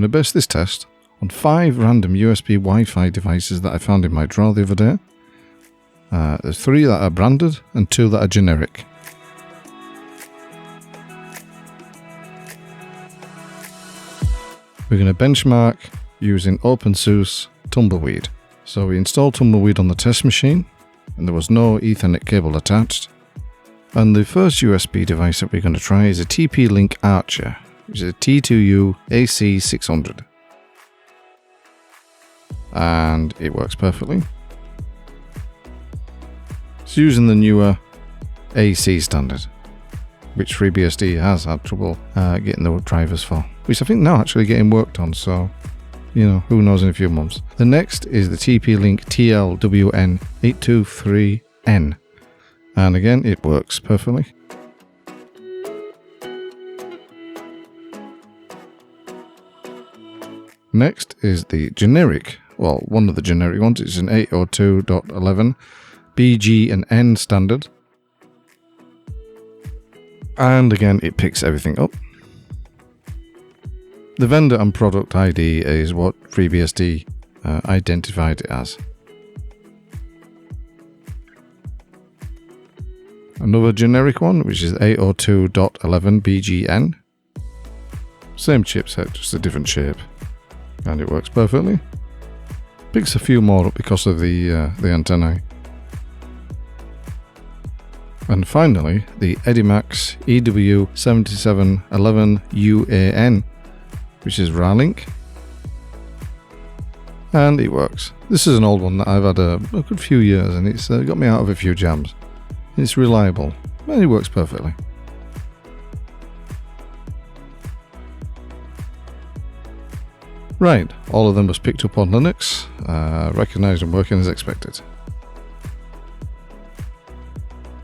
to base this test on 5 random USB Wi-Fi devices that I found in my drawer the other day. There's 3 that are branded and 2 that are generic. We're going to benchmark using OpenSUSE Tumbleweed. So we installed Tumbleweed on the test machine, and there was no Ethernet cable attached. And the first USB device that we're going to try is a TP-Link Archer, which is a T2U AC600. And it works perfectly. It's using the newer AC standard, which FreeBSD has had trouble getting the drivers for, which I think now actually getting worked on, so you know, who knows in a few months. The next is the TP-Link TLWN823N, and again it works perfectly. Next is the generic, well, one of the generic ones. It's an 802.11 BG and N standard. And again, it picks everything up. The vendor and product ID is what FreeBSD identified it as. Another generic one, which is 802.11 BGN. Same chipset, just a different shape. And it works perfectly. Picks a few more up because of the antennae. And finally, the Edimax EW7711UAN, which is Ralink, and it works. This is an old one that I've had a good few years, and it's got me out of a few jams. It's reliable, and it works perfectly. Right, all of them was picked up on Linux, recognised and working as expected.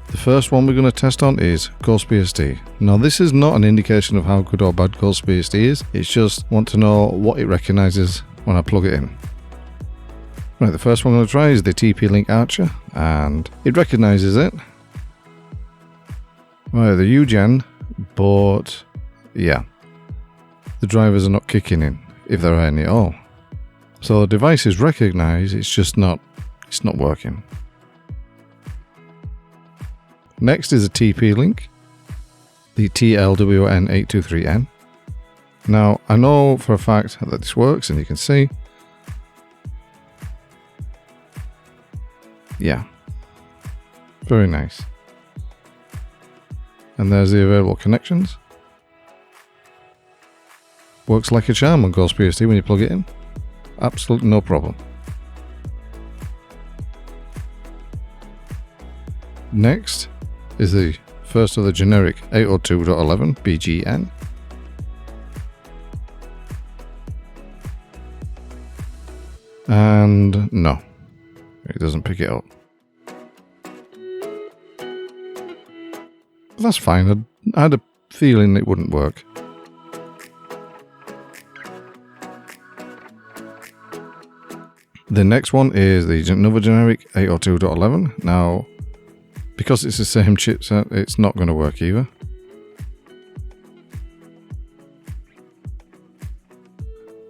The first one we're going to test on is GhostBSD. Now this is not an indication of how good or bad GhostBSD is, it's just want to know what it recognises when I plug it in. Right, the first one I'm going to try is the TP-Link Archer, and it recognises it. Right, the UGen, but yeah, the drivers are not kicking in, if there are any at all. So the device is recognised, it's just not working. Next is a TP-Link, the TLWN823N. Now, I know for a fact that this works, and you can see. Yeah. Very nice. And there's the available connections. Works like a charm on GhostBSD when you plug it in. Absolutely no problem. Next is the first of the generic 802.11 BGN. And no, it doesn't pick it up. That's fine, I had a feeling it wouldn't work. The next one is another generic 802.11. Now, because it's the same chipset, it's not going to work either.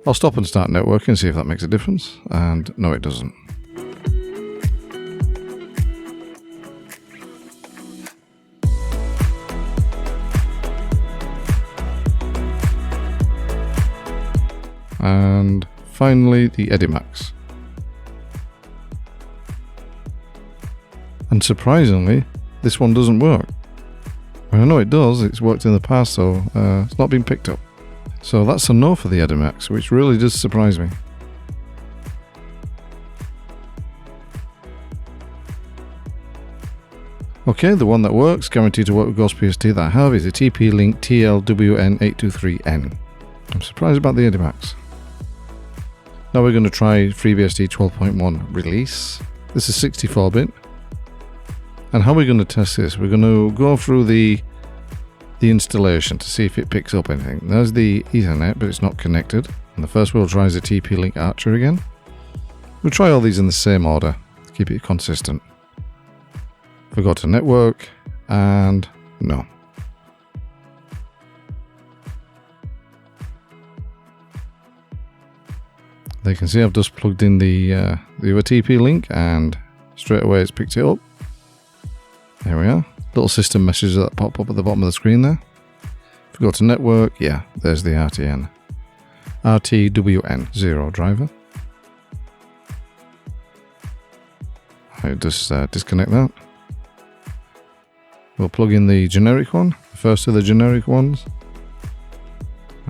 I'll stop and start networking and see if that makes a difference, and no, it doesn't. And finally, the Edimax. And surprisingly, this one doesn't work. I know it does, it's worked in the past, so it's not been picked up. So that's a no for the Edimax, which really does surprise me. Okay, the one that works, guaranteed to work with GhostBSD that I have, is a TP-Link TLWN823N. I'm surprised about the Edimax. Now we're going to try FreeBSD 12.1 release. This is 64-bit. And how we're going to test this, we're going to go through the installation to see if it picks up anything. There's the Ethernet, but it's not connected. And the first we'll try is the TP-Link Archer again. We'll try all these in the same order to keep it consistent. If we go to network, and no. They can see I've just plugged in the other TP link, and straight away it's picked it up. There we are. Little system messages that pop up at the bottom of the screen there. If we go to network, yeah, there's the RTWN0 driver. I'll just disconnect that. We'll plug in the generic one, the first of the generic ones.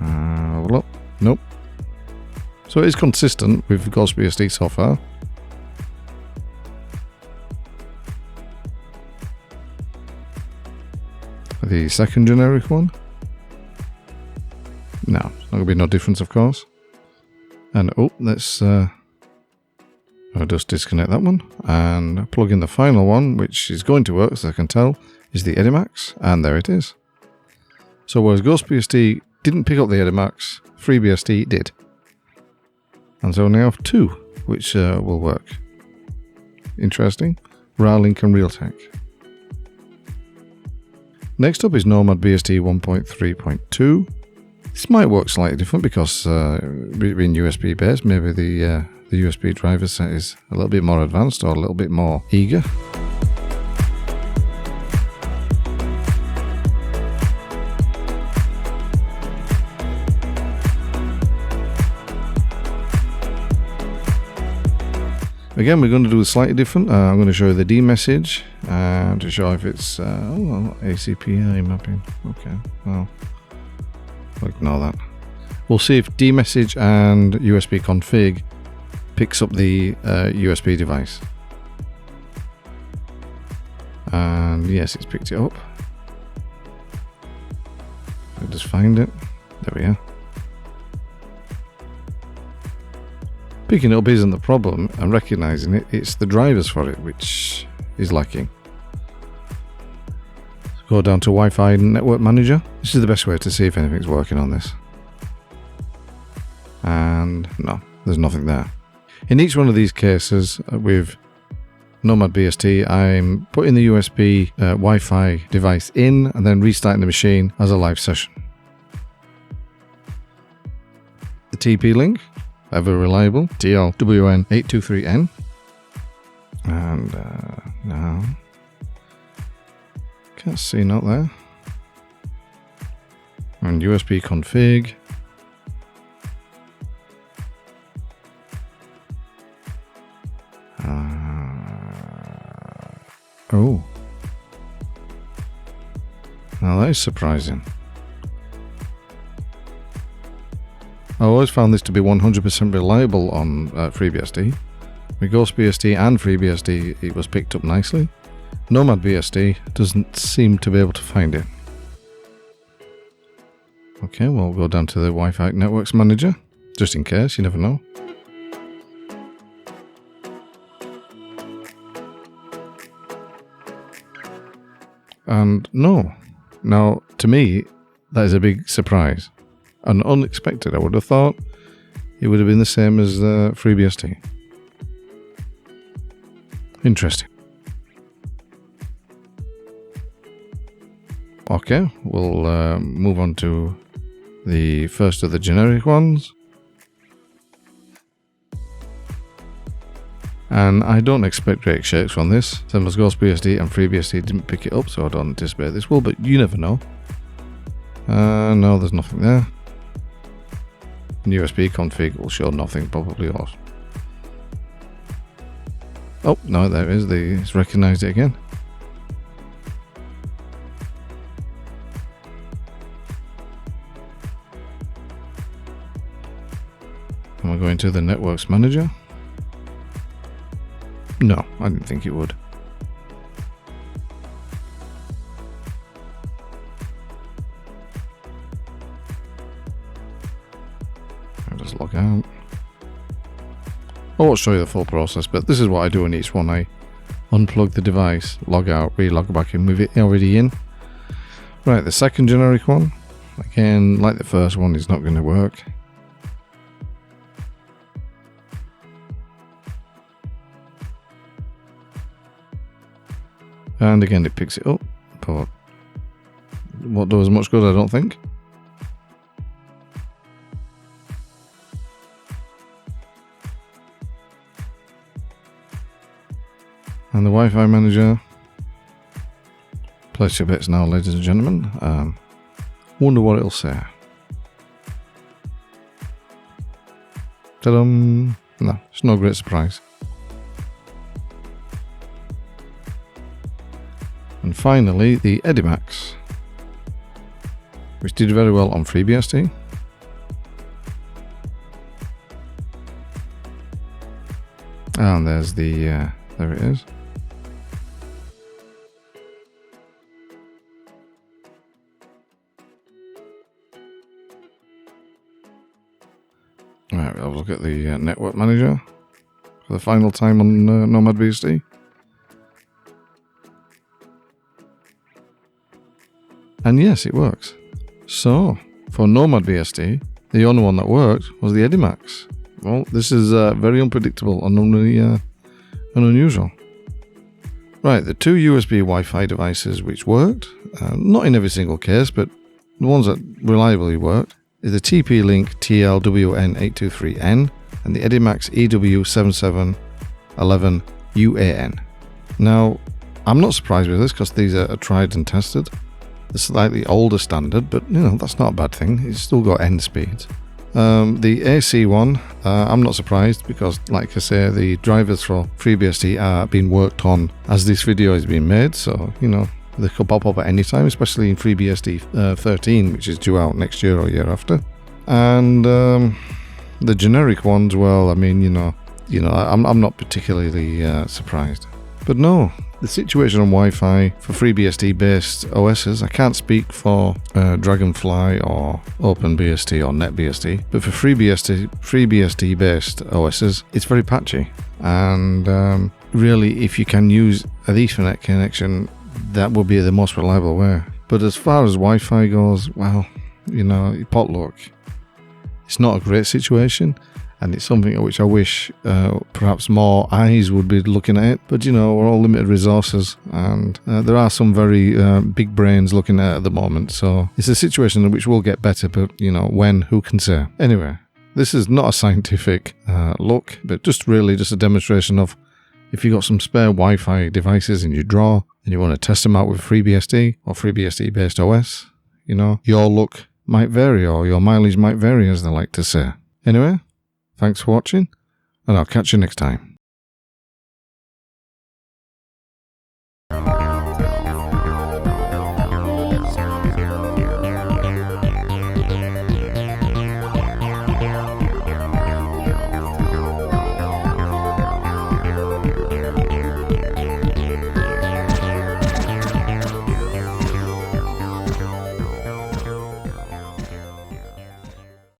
Well, nope. So it is consistent with GhostBSD so far. The second generic one. No, there's not going to be no difference, of course. And oh, let's I'll just disconnect that one and plug in the final one, which is going to work, as I can tell, is the Edimax, and there it is. So whereas GhostBSD didn't pick up the Edimax, FreeBSD did. And so now I have two, which will work. Interesting. Ralink and Realtek. Next up is NomadBSD 1.3.2. This might work slightly different because being USB based, maybe the USB driver set is a little bit more advanced or a little bit more eager. Again, we're going to do it slightly different. I'm going to show you the D message to show if it's ACPI mapping. Okay, well, we'll ignore that. We'll see if D message and USB config picks up the USB device. And yes, it's picked it up. I'll just find it. There we are. Picking it up isn't the problem, and recognizing it, it's the drivers for it which is lacking. So go down to Wi-Fi Network Manager. This is the best way to see if anything's working on this. And no, there's nothing there. In each one of these cases with NomadBSD, I'm putting the USB Wi-Fi device in and then restarting the machine as a live session. The TP link, ever reliable, TLWN823N. And now, can't see not there. And USB config. Oh. Now that is surprising. I always found this to be 100% reliable on FreeBSD. With GhostBSD and FreeBSD, it was picked up nicely. NomadBSD doesn't seem to be able to find it. Okay, well, we'll go down to the Wi-Fi Networks Manager, just in case, you never know. And no. Now, to me, that is a big surprise. And unexpected. I would have thought it would have been the same as FreeBSD. Interesting. Okay, we'll move on to the first of the generic ones. And I don't expect great shakes from this. Same as GhostBSD and FreeBSD didn't pick it up, so I don't anticipate this will, but you never know. No, there's nothing there. USB config will show nothing, probably yours. Oh, no, there it is. It's recognized it again. And we're going to the Networks Manager. No, I didn't think it would. I'll just log out. I won't show you the full process, but this is what I do in each one. I unplug the device, log out, re-log back in with it already in. Right, the second generic one, again, like the first one, is not going to work. And again, it picks it up, but won't do as much good, I don't think. And the Wi-Fi manager. Place your bets now, ladies and gentlemen. Wonder what it'll say. Ta-dum! No, it's no great surprise. And finally, the Edimax, which did very well on FreeBSD. And there's the, there it is. Right, we'll look at the network manager for the final time on NomadBSD. And yes, it works. So, for NomadBSD, the only one that worked was the Edimax. Well, this is very unpredictable and unusual. Right, the two USB Wi-Fi devices which worked, not in every single case, but the ones that reliably worked, is the TP-Link TLWN823N and the Edimax EW7711UAN. Now, I'm not surprised with this because these are tried and tested. The slightly older standard, but you know, that's not a bad thing. It's still got N speeds. The AC one, I'm not surprised because, like I say, the drivers for FreeBSD are being worked on as this video is being made, so you know they could pop up at any time, especially in FreeBSD 13, which is due out next year or year after. And the generic ones, well, I mean, you know, I'm not particularly surprised. But no, the situation on Wi-Fi for FreeBSD based OSs, I can't speak for Dragonfly or OpenBSD or NetBSD, but for FreeBSD based OSs, it's very patchy. And really, if you can use an Ethernet connection, that would be the most reliable way. But as far as Wi-Fi goes, well, you know, potluck. It's not a great situation. And it's something at which I wish perhaps more eyes would be looking at it. But, you know, we're all limited resources. And there are some very big brains looking at it the moment. So it's a situation in which we'll get better. But, you know, when, who can say? Anyway, this is not a scientific look, but just a demonstration of if you've got some spare Wi-Fi devices in your drawer and you want to test them out with FreeBSD or FreeBSD-based OS, you know, your luck might vary or your mileage might vary, as they like to say. Anyway, thanks for watching, and I'll catch you next time.